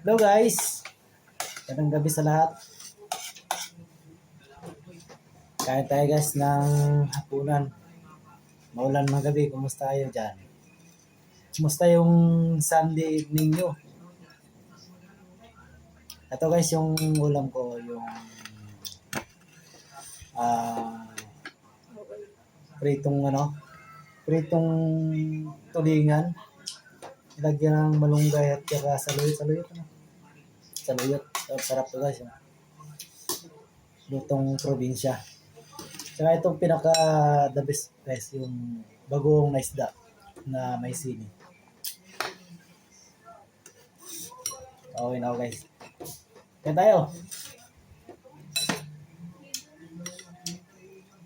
Hello guys! Magandang gabi sa lahat. Kain tayo guys ng hapunan. Maulan mga gabi. Kumusta kayo dyan? Kumusta yung Sunday evening nyo? Ito guys yung ulam ko. Yung pritong pritong tulingan. Ilagyan ng malunggay at saka saluyot. Saluyot. Sarap to guys. Lutong probinsya. Saka itong pinaka the best guys, yung bagoong na isda na may sili. Okay na guys. Kaya tayo.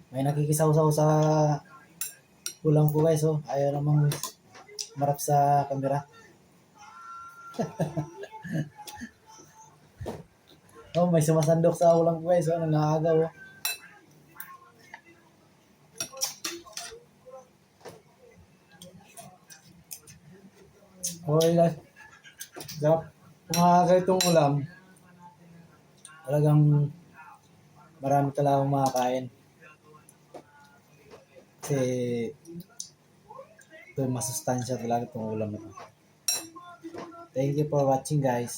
May nakikisaw-saw sa ulam ko guys. Ayaw namang marap sa camera. May sumasandok sa ulam ko guys. Nangaagaw. Okay guys. Kung itong ulam, talagang marami talagang makakain. Kasi ito masustansya talaga itong ulam na ito. Thank you for watching guys.